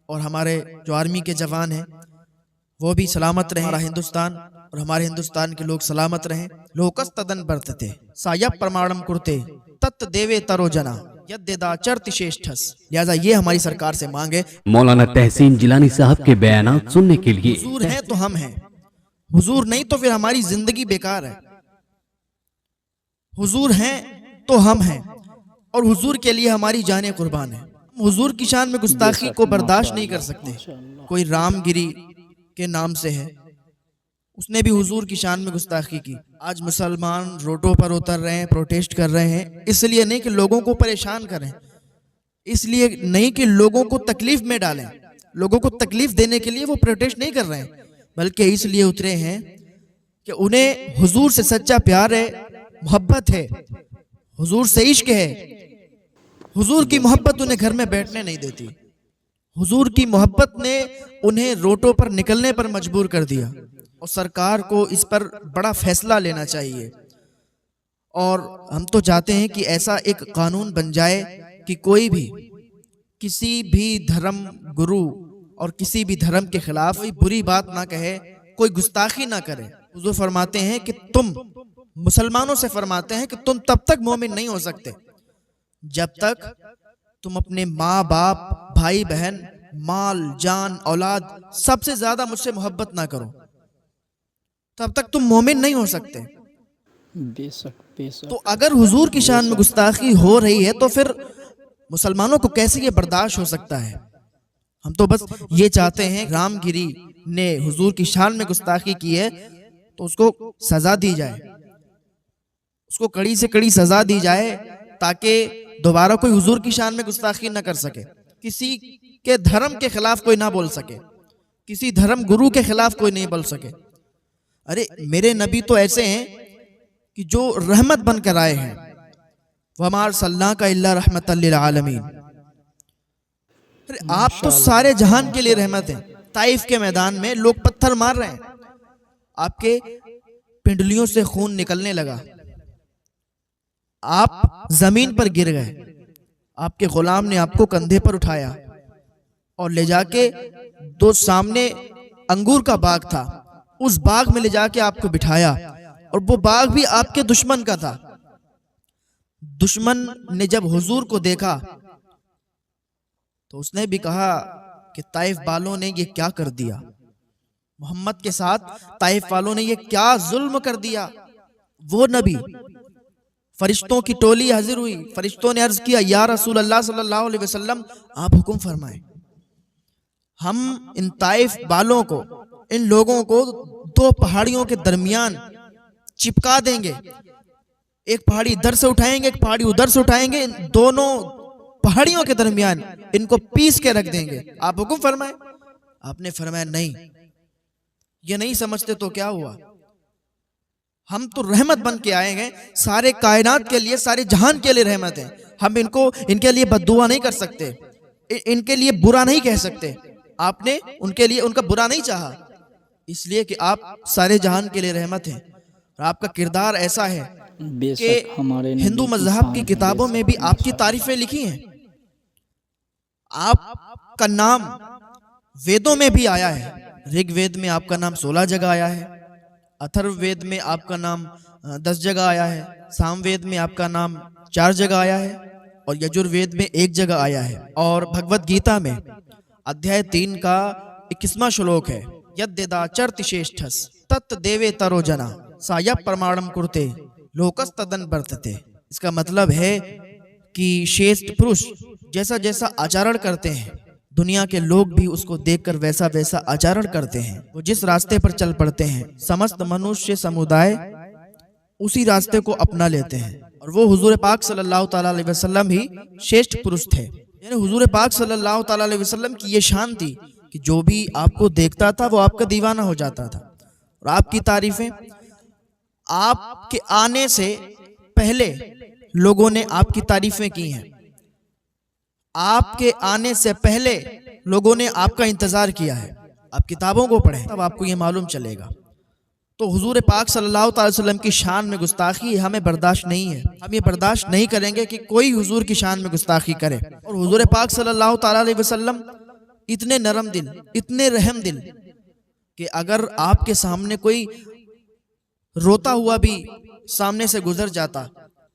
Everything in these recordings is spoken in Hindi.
और हमारे जो आर्मी के जवान हैं वो भी सलामत रहें, हमारा हिंदुस्तान और हमारे हिंदुस्तान के लोग सलामत रहें। लोकस तदन बरतते साया प्रमाणम कुरते तत् देवे तरो जना यद्देदा चरति श्रेष्ठस। लिहाजा ये हमारी सरकार से मांग है। मौलाना तहसीन जिलानी साहब के बयानात सुनने के लिए हुजूर हैं तो हम हैं, हुजूर नहीं तो फिर हमारी जिंदगी बेकार है। हुजूर हैं तो हम हैं और हुजूर के लिए हमारी जानें कुर्बान है। हुजूर की शान में गुस्ताखी को बर्दाश्त नहीं कर सकते। कोई रामगिरी के नाम से है, उसने भी हुजूर की शान में गुस्ताखी की। आज मुसलमान रोडों पर उतर रहे हैं, प्रोटेस्ट कर रहे हैं, इसलिए नहीं कि लोगों को परेशान करें, इसलिए नहीं कि लोगों को तकलीफ में डालें, लोगों को तकलीफ देने के लिए वो प्रोटेस्ट नहीं कर रहे हैं, बल्कि इसलिए उतरे हैं कि उन्हें हुजूर से सच्चा प्यार है, मोहब्बत है, हुजूर से इश्क है। हुजूर की मोहब्बत उन्हें घर में बैठने नहीं देती, हुजूर की मोहब्बत ने उन्हें रोडों पर निकलने पर मजबूर कर दिया। और सरकार को इस पर बड़ा फैसला लेना चाहिए। और हम तो चाहते हैं कि ऐसा एक कानून बन जाए कि कोई भी किसी भी धर्म गुरु और किसी भी धर्म के खिलाफ कोई बुरी बात ना कहे, कोई गुस्ताखी ना करे। हुजूर फरमाते हैं कि तुम मुसलमानों से फरमाते हैं कि तुम तब तक मोमिन नहीं हो सकते जब तक तुम अपने माँ बाप, भाई बहन, माल जान, औलाद सबसे ज्यादा मुझसे मोहब्बत ना करो, तब तक तुम मोमिन नहीं हो सकते। बेशक बेशक। तो अगर हुजूर की शान में गुस्ताखी हो रही है तो फिर मुसलमानों को कैसे ये बर्दाश्त हो सकता है। हम तो बस ये चाहते हैं, रामगिरी ने हुजूर की शान में गुस्ताखी की है तो उसको सजा दी जाए, उसको कड़ी से कड़ी सजा दी जाए ताकि दोबारा कोई हुजूर की शान में गुस्ताखी ना कर सके, किसी के धर्म के खिलाफ कोई ना बोल सके, किसी धर्म गुरु के खिलाफ कोई नहीं बोल सके। अरे मेरे नबी तो ऐसे हैं कि जो रहमत बनकर आए हैं, वमा अरसलनाका इल्ला रहमतल लिल आलमीन। अरे आप तो सारे जहान के लिए रहमत हैं। ताइफ के मैदान में लोग पत्थर मार रहे हैं, आपके पिंडलियों से खून निकलने लगा, आप जमीन पर गिर गए, आपके गुलाम ने आपको कंधे पर उठाया और ले जाके दो सामने अंगूर का बाग था, उस बाग में ले जाके आपको बिठाया, और वो बाग भी आपके दुश्मन का था। दुश्मन ने जब हुजूर को देखा तो उसने भी कहा कि ताइफ वालों ने ये क्या कर दिया, मोहम्मद के साथ ताइफ वालों ने ये क्या जुल्म कर दिया। वो नबी, फरिश्तों की टोली हाजिर हुई, फरिश्तों ने अर्ज किया, या रसूल अल्लाह सल्लल्लाहु अलैहि वसल्लम, आप हुक्म फरमाएं, हम इन ताइफ वालों को, इन लोगों को दो पहाड़ियों के दरमियान चिपका देंगे, एक पहाड़ी इधर से उठाएंगे, एक पहाड़ी उधर से उठाएंगे, इन दोनों पहाड़ियों के दरमियान इनको पीस के रख देंगे, आप हुक्म फरमाएं। आपने फरमाया नहीं, ये नहीं समझते तो क्या हुआ, हम तो रहमत बन के आए हैं, सारे कायनात के लिए, सारे जहान के लिए रहमत है। हम इनके लिए बद्दुआ नहीं कर सकते, इनके लिए बुरा नहीं कह सकते। आपने उनके लिए उनका बुरा नहीं चाहा, इसलिए कि आप सारे जहान के लिए रहमत हैं। और आपका किरदार ऐसा है कि हमारे हिंदू मजहब की किताबों में भी आपकी तारीफें लिखी हैं, आपका नाम वेदों में भी आया है। ऋग्वेद में आपका नाम 16 जगह आया है, अथर्ववेद में आपका नाम 10 जगह आया है, सामवेद में आपका नाम 4 जगह आया है, और यजुर्वेद में 1 जगह आया है, और भगवत गीता में अध्याय 3 का 21वां श्लोक है, यद्देदा चरति श्रेष्ठस तत् देवे तरो जना साया प्रमाणम कुरते लोकस तदन बरतते। इसका मतलब है कि श्रेष्ठ पुरुष जैसा जैसा आचरण करते हैं, दुनिया के लोग भी उसको देखकर वैसा वैसा आचरण करते हैं। वो जिस रास्ते पर चल पड़ते हैं, समस्त मनुष्य समुदाय उसी रास्ते को अपना लेते हैं। और वो हुजूर पाक सल्लल्लाहु ताला अलैहि वसल्लम ही श्रेष्ठ पुरुष थे। यानी हुजूर पाक सल्लल्लाहु ताला अलैहि वसल्लम की ये शान थी कि जो भी आपको देखता था वो आपका दीवाना हो जाता था। और आपकी तारीफें, आपके आने से पहले लोगों ने आपकी तारीफें की हैं, आपके आने से पहले लोगों ने आपका इंतजार किया है। आप किताबों को पढ़ें तब आपको ये मालूम चलेगा। तो हुजूर पाक सल्लल्लाहु अलैहि वसल्लम की शान में गुस्ताखी हमें बर्दाश्त नहीं है। हम ये बर्दाश्त नहीं करेंगे कि कोई हुजूर की शान में गुस्ताखी करे। और हुजूर पाक सल्लल्लाहु अलैहि वसल्लम इतने नरम दिल, इतने रहम दिल कि अगर आपके सामने कोई रोता हुआ भी सामने से गुजर जाता,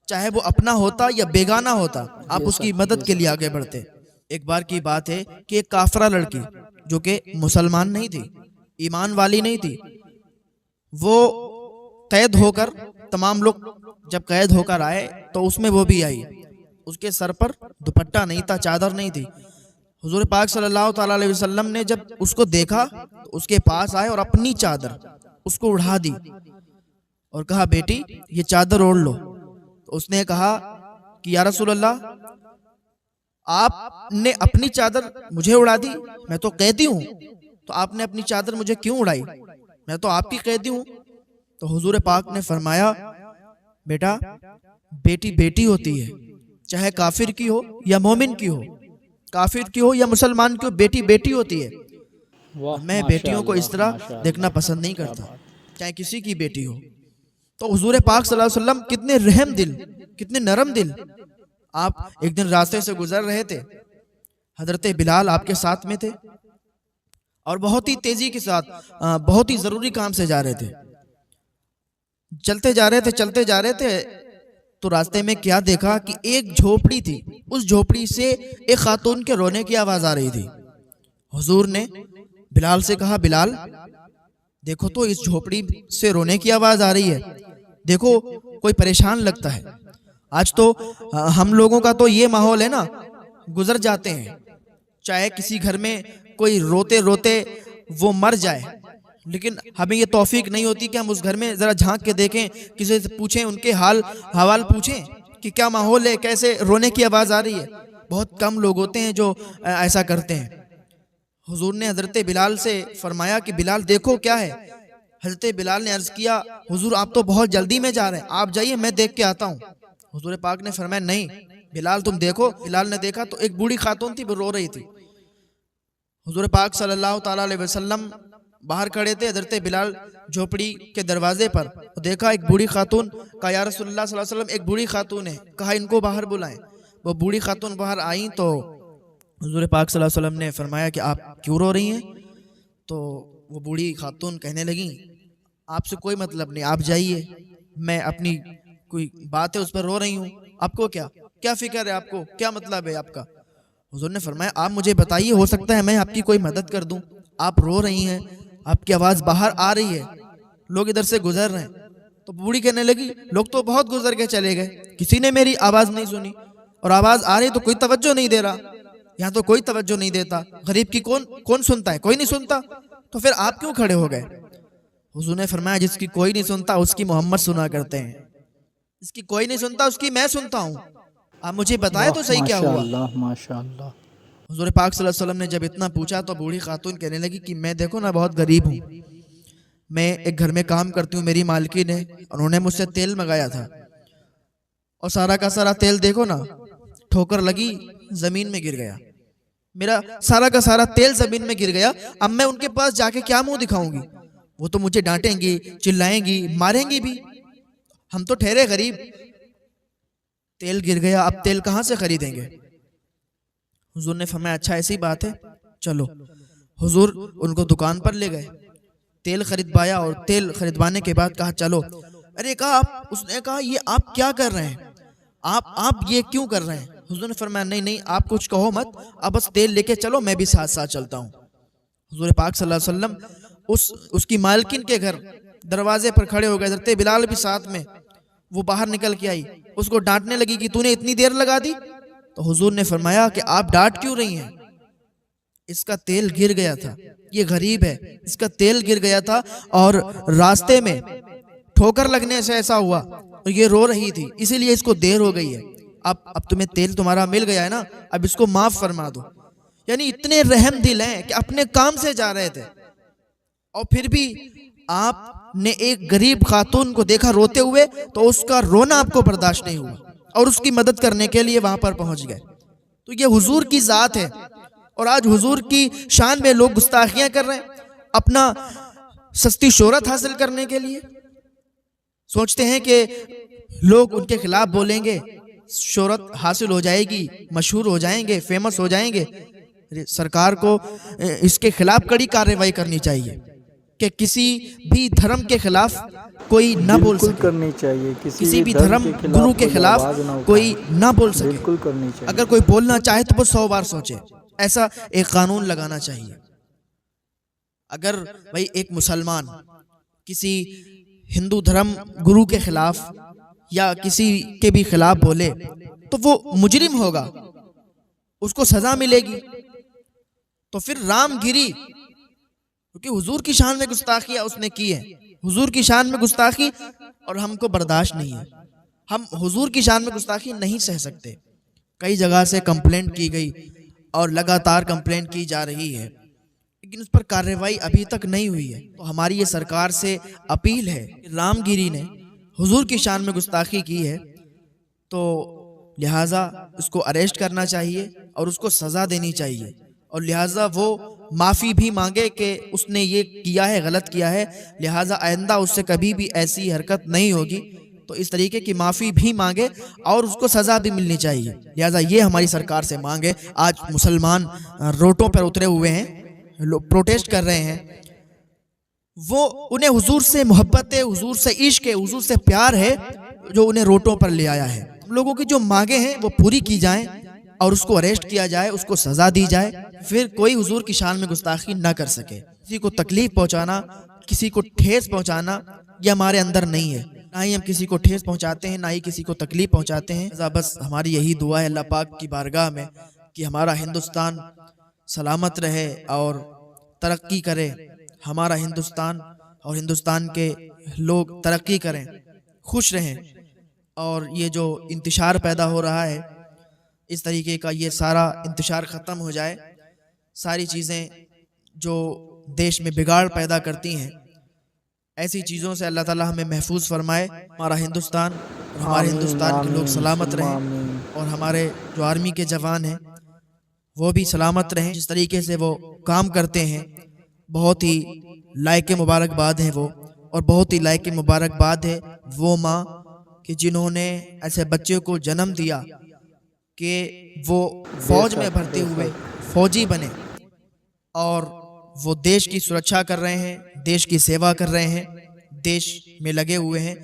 चाहे वो अपना होता या बेगाना होता, आप उसकी मदद के लिए आगे बढ़ते। एक बार की बात है कि एक काफरा लड़की जो कि मुसलमान नहीं थी, ईमान वाली नहीं थी, वो कैद होकर, तमाम लोग जब कैद होकर आए तो उसमें वो भी आई। उसके सर पर दुपट्टा नहीं था, चादर नहीं थी। हुजूर पाक सल्लल्लाहु ताला अलैहि वसल्लम ने जब उसको देखा तो उसके पास आए और अपनी चादर उसको उड़ा दी और कहा, बेटी ये चादर ओढ़ लो। तो उसने कहा कि या रसूल अल्लाह, आपने अपनी चादर मुझे उड़ा दी, मैं तो कैदी हूँ, तो आपने अपनी चादर मुझे क्यों उड़ाई, मैं तो आपकी कैदी हूँ। तो हुजूर पाक ने फरमाया, बेटा बेटी बेटी होती है, चाहे काफिर की हो या मोमिन की हो, काफिर की हो या मुसलमान की हो, बेटी बेटी होती है। मैं बेटियों को इस तरह देखना पसंद नहीं करता, चाहे किसी की बेटी हो। तो हुजूर पाक सल्लल्लाहु अलैहि वसल्लम कितने रहम दिल, कितने नरम दिल। आप एक दिन रास्ते से गुजर रहे थे, हजरत बिलाल आपके साथ में थे और बहुत ही तेजी के साथ बहुत ही जरूरी काम से जा रहे थे। चलते जा रहे थे तो रास्ते में क्या देखा कि एक झोपड़ी थी, उस झोपड़ी से एक खातून के रोने की आवाज आ रही थी। हुजूर ने बिलाल से कहा, बिलाल देखो तो इस झोपड़ी से रोने की आवाज आ रही है, देखो कोई परेशान लगता है। आज तो हम लोगों का तो ये माहौल है ना, गुजर जाते हैं, चाहे किसी घर में कोई रोते रोते वो मर जाए, लेकिन हमें ये तौफीक नहीं होती कि हम उस घर में जरा झांक के देखें, किसी से पूछें, उनके हाल हवाल पूछें कि क्या माहौल है, कैसे रोने की आवाज आ रही है। बहुत कम लोग होते हैं जो ऐसा करते हैं। हुजूर ने हजरत बिलाल से फरमाया कि बिलाल देखो क्या है। हजरत बिलाल ने अर्ज किया, हुजूर आप तो बहुत जल्दी में जा रहे हैं, आप जाइए मैं देख के आता हूँ। हुजूर पाक ने फरमाया, नहीं बिलाल तुम देखो। बिलाल ने देखा तो एक बूढ़ी खातून थी, वो रो रही थी। हुजूर पाक सल्लल्लाहु ताला अलैहि वसल्लम बाहर खड़े थे, हजरत बिलाल झोपड़ी के दरवाजे पर, तो देखा एक बूढ़ी खातून। कहा, या रसूलुल्लाह सल्लल्लाहु अलैहि वसल्लम एक बूढ़ी खातून है, कहा इनको बाहर बुलाएं। वो बूढ़ी खातून बाहर आई तो हुजूर पाक सल्लल्लाहु अलैहि वसल्लम ने फरमाया कि आप क्यों रो रही हैं। तो वो बूढ़ी खातून कहने लगी, आपसे कोई मतलब नहीं, आप जाइए, मैं अपनी कोई बात है उस पर रो रही हूँ, आपको क्या फिक्र है, आपको क्या मतलब है आपका। हुजूर ने फरमाया, आप मुझे बताइए, हो सकता है मैं आपकी कोई मदद कर दूं। आप रो रही हैं, आपकी आवाज बाहर आ रही है, लोग इधर से गुजर रहे हैं। तो बूढ़ी कहने लगी, लोग तो बहुत गुजर के चले गए, किसी ने मेरी आवाज नहीं सुनी, और आवाज आ रही तो कोई तवज्जो नहीं दे रहा, यहाँ तो कोई तवज्जो नहीं देता, गरीब की कौन सुनता है, कोई नहीं सुनता, तो फिर आप क्यों खड़े हो गए। हुजूर ने फरमाया, जिसकी कोई नहीं सुनता उसकी मोहम्मद सुना करते हैं, इसकी कोई नहीं सुनता उसकी मैं सुनता हूँ, आप मुझे बताए तो सही क्या हुआ। माशाअल्लाह। हुजूर पाक सल्लल्लाहु अलैहि वसल्लम ने जब इतना पूछा तो बूढ़ी खातून कहने लगी कि मैं देखो ना बहुत गरीब हूँ, मैं एक घर में काम करती हूँ, मेरी मालकिन है, उन्होंने मुझसे तेल मंगाया था और सारा का सारा तेल देखो ना, ठोकर लगी जमीन में गिर गया, मेरा सारा का सारा तेल जमीन में गिर गया। अब मैं उनके पास जाके क्या मुंह दिखाऊंगी, वो तो मुझे डांटेंगी, चिल्लाएंगी, मारेंगी भी, हम तो ठहरे गरीब, तेल गिर गया, अब तेल कहाँ से खरीदेंगे। हुजूर ने फरमाया, अच्छा ऐसी बात है, चलो। हुजूर उनको दुकान पर ले गए, तेल खरीदवाया और तेल खरीदवाने के बाद कहा चलो। अरे कहा आप, उसने कहा ये आप क्या कर रहे हैं, आप ये क्यों कर रहे हैं। हुजूर ने फरमाया, नहीं आप कुछ कहो मत, आप बस तेल लेके चलो, मैं भी साथ साथ चलता हूँ। हुजूर पाक सल्लल्लाहु अलैहि वसल्लम उसकी मालकिन के घर दरवाजे पर खड़े हो गए, हज़रत बिलाल भी साथ में, वो बाहर निकल के आई, उसको डांटने लगी कि तूने इतनी देर लगा दी। तो हुजूर ने फरमाया कि आप डांट क्यों रही हैं, इसका तेल गिर गया था, ये गरीब है, इसका तेल गिर गया था और रास्ते में ठोकर लगने से ऐसा हुआ और ये रो रही थी, इसीलिए इसको देर हो गई है। अब तुम्हें तेल तुम्हारा मिल गया है ना, अब इसको माफ फरमा दो। यानी इतने रहम दिल हैं कि अपने काम से जा रहे थे और फिर भी आपने एक गरीब खातून को देखा रोते हुए तो उसका रोना आपको बर्दाश्त नहीं हुआ और उसकी मदद करने के लिए वहां पर पहुंच गए। तो ये हुजूर की जात है। और आज हुजूर की शान में लोग गुस्ताखियां कर रहे हैं, अपना सस्ती शोहरत हासिल करने के लिए सोचते हैं कि लोग उनके खिलाफ बोलेंगे, शोहरत हासिल हो जाएगी, मशहूर हो जाएंगे, फेमस हो जाएंगे, सरकार को इसके खिलाफ कड़ी कार्रवाई करनी चाहिए कि किसी भी धर्म के खिलाफ कोई ना बोल बिल्कुल सके, करनी चाहिए। किसी भी धर्म गुरु के खिलाफ कोई ना बोल सके। बिल्कुल करनी चाहिए। अगर कोई बोलना चाहे तो वो 100 बार सोचे। ऐसा एक कानून लगाना चाहिए। अगर भाई एक मुसलमान किसी हिंदू धर्म गुरु के खिलाफ या किसी के भी खिलाफ बोले तो वो मुजरिम होगा, उसको सजा मिलेगी। तो फिर रामगिरी, क्योंकि हुजूर की शान में गुस्ताखियां उसने की है, हुजूर की शान में गुस्ताखी, और हमको बर्दाश्त नहीं है। हम हुजूर की शान में गुस्ताखी नहीं सह सकते। कई जगह से कंप्लेंट की गई और लगातार कंप्लेंट की जा रही है, लेकिन उस पर कार्रवाई अभी तक नहीं हुई है। तो हमारी ये सरकार से अपील है, रामगिरी ने हुजूर की शान में गुस्ताखी की है तो लिहाजा उसको अरेस्ट करना चाहिए और उसको सज़ा देनी चाहिए, और लिहाजा वो माफ़ी भी मांगे कि उसने ये किया है, गलत किया है, लिहाजा आइंदा उससे कभी भी ऐसी हरकत नहीं होगी। तो इस तरीके की माफ़ी भी मांगे और उसको सज़ा भी मिलनी चाहिए। लिहाजा ये हमारी सरकार से मांगे। आज मुसलमान रोडों पर उतरे हुए हैं, लोग प्रोटेस्ट कर रहे हैं। वो उन्हें हुजूर से मोहब्बत है, हुजूर से इश्क है, हुजूर से प्यार है जो उन्हें रोडों पर ले आया है। हम लोगों की जो मांगे हैं वो पूरी की जाएं और उसको अरेस्ट किया जाए, उसको सजा दी जाए, फिर कोई हुजूर की शान में गुस्ताखी ना कर सके। किसी को तकलीफ पहुंचाना, किसी को ठेस पहुंचाना ये हमारे अंदर नहीं है। ना ही हम किसी को ठेस पहुंचाते हैं, ना ही किसी को तकलीफ पहुंचाते हैं। बस हमारी यही दुआ है अल्लाह पाक की बारगाह में कि हमारा हिंदुस्तान सलामत रहे और तरक्की करे। हमारा हिंदुस्तान और हिंदुस्तान के लोग तरक्की करें, खुश रहें, और ये जो इंतशार पैदा हो रहा है इस तरीके का ये सारा इंतशार ख़त्म हो जाए। सारी चीज़ें जो देश में बिगाड़ पैदा करती हैं ऐसी चीज़ों से अल्लाह ताला हमें महफूज फरमाए। हमारा हिंदुस्तान और हमारे हिंदुस्तान के लोग सलामत रहें और हमारे जो आर्मी के जवान हैं वो भी सलामत रहें। जिस तरीके से वो काम करते हैं बहुत ही लायक मुबारकबाद है वो, और बहुत ही लायक मुबारकबाद है वो माँ कि जिन्होंने ऐसे बच्चे को जन्म दिया कि वो फौज में भर्ती हुए, फौजी बने और वो देश की सुरक्षा कर रहे हैं, देश की सेवा कर रहे हैं, देश में लगे हुए हैं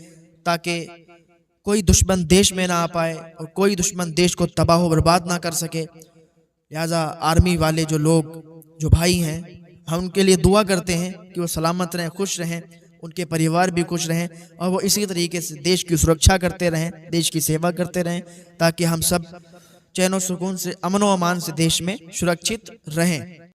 ताकि कोई दुश्मन देश में ना आ पाए और कोई दुश्मन देश को तबाह बर्बाद ना कर सके। लिहाजा आर्मी वाले जो लोग, जो भाई हैं, हम उनके लिए दुआ करते हैं कि वो सलामत रहें, खुश रहें, उनके परिवार भी खुश रहें और वो इसी तरीके से देश की सुरक्षा करते रहें, देश की सेवा करते रहें, ताकि हम सब चैन और सुकून से, अमन व अमान से देश में सुरक्षित रहें।